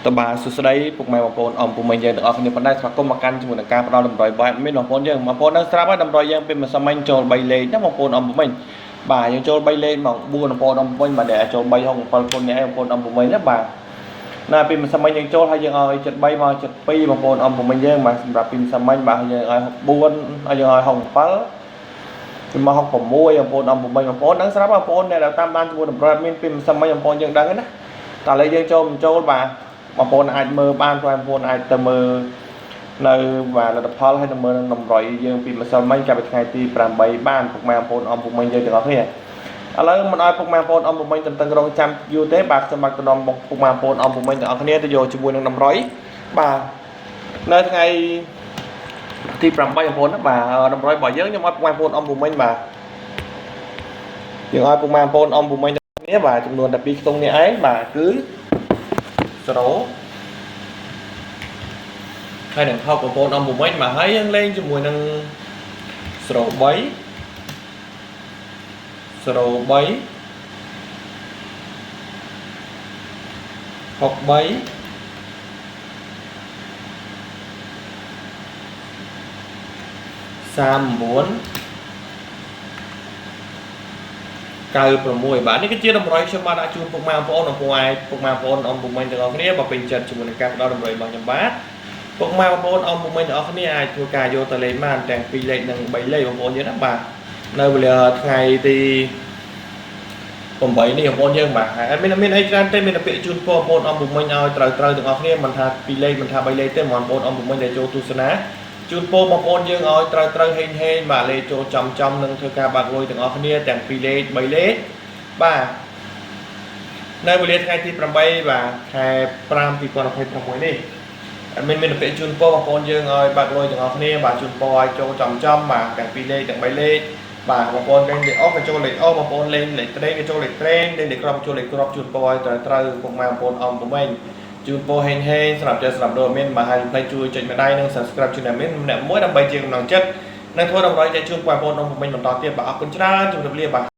តើបាទសួស្តីពុកម៉ែបងប្អូនអមពុំមិញយើងទាំងអស់គ្នាប៉ុណ្ណេះស្វាគមន៍មកកាន់ជាមួយនឹងការផ្ដល់តម្រុយបែបមានបងប្អូនយើងបងប្អូននៅស្រាប់ហើយតម្រុយយើងពីម្សិលមិញចូល3លេខណាបងប្អូនអមពុំមិញបាទយើងចូល3លេខមក4បងប្អូនអមពុំមិញបាទដែលចូល3ហុក7គុណនេះឯងបងប្អូនអមពុំមិញណាបាទណាពីម្សិលមិញយើងចូលហើយយើងឲ្យ73មក72បងប្អូនអមពុំមិញយើងបាទសម្រាប់ពីម្សិលមិញបាទយើងឲ្យ64ហើយយើងឲ្យហុក7ពីមកហុក6បងប្អូនអមពុំមិញបងប្អូនដឹងស្រាប់បងប្អូនដែលតាមដានជាមួយតម្រុយមានពីម្សិលមិញបងប្អូនយើងដឹងណាតែឥឡូវយើងចូលបាទបងប្អូនអាចមើលបានបងប្អូនអាចទៅមើលនៅបាទលទ្ធផលហើយទៅមើលនឹងតម្រុយយើងពីម្សិលមិញចាប់ពីថ្ងៃទី8បានពុកម៉ែបងប្អូនអមពុកមិញយើងទាំងអស់គ្នាឥឡូវមិនឲ្យពុកម៉ែបងប្អូនអមពុកមិញតឹងរងចាំយូរទេបាទខ្ញុំបាទទៅនាំពុកម៉ែបងប្អូនអមពុកមិញទាំងអស់គ្នាទៅយកជាមួយនឹងតម្រុយបាទនៅថ្ងៃទី8បងប្អូនណាបាទតម្រុយរបស់យើងខ្ញុំឲ្យពុកម៉ែបងប្អូនអមពុកមិញបាទយើងឲ្យពុកម៉ែបងប្អូនអមពុកមិញទាំងអស់គ្នាបាទចំនួន12ខ្ទង់នេះឯងបាទគឺ0ហើយនឹងហុកបងប្អូនអមពុំមិញមកហើយយើងលេងជាមួយនឹង0 3 0 3 63 39 96បាទនេះគឺជាតម្រុយខ្ញុំបានដាក់ជូនពុកម៉ែបងប្អូនបងប្អូនអាចពុកម៉ែបងប្អូនអមពុំមិញទាំងអស់គ្នាបើពេញចិត្តជាមួយនឹងការផ្ដល់តម្រុយរបស់ខ្ញុំបាទពុកម៉ែបងប្អូនអមពុំមិញទាំងអស់គ្នាអាចធ្វើការយកទៅលេងបានទាំង2លេខនិង3លេខបងប្អូនយើងណាបាទនៅវេលាថ្ងៃទី8នេះបងប្អូនយើងបាទហើយមានអីច្រើនទេមានតែពាក្យជូនពរបងប្អូនអមពុំមិញឲ្យត្រូវទាំងអស់គ្នាមិនថា2លេខមិនថា3លេខទេបងប្អូនអមពុំមិញដែលចូលទស្សនាជូនពរបងប្អូនយើងឲ្យត្រូវហេងបាទលេខចូលចំនឹងធ្វើការបាក់លុយទាំងអស់គ្នាទាំង2លេខ3លេខបាទនៅវេលាថ្ងៃទី8បាទខែ5 2026នេះមានពាក្យជូនពរបងប្អូនយើងឲ្យបាក់លុយទាំងអស់គ្នាបាទជូនពរឲ្យចូលចំបាទទាំង2លេខទាំង3លេខបាទបងប្អូនលេងលេខអស់ក៏ចូលលេខអស់បងប្អូនលេងលេខត្រេងក៏ចូលលេខត្រេងលេងលេខក្របចូលលេខក្របជូនពរឲ្យត្រូវពុកម៉ែបងប្អូនអមពុំមិញជូនពរហេងស្រាប់ចេះស្រាប់ដូចមានបាទហើយផ្លេចជួយចុចម្ដៃនិង Subscribe ជូនមានម្នាក់មួយដើម្បីជាកម្លាំងចិត្តនិងធ្វើតម្រុយចែកជូនបងប្អូនអមពុំមិញបន្តទៀតបាទអរគុណច្រើនជម្រាបលាបាទ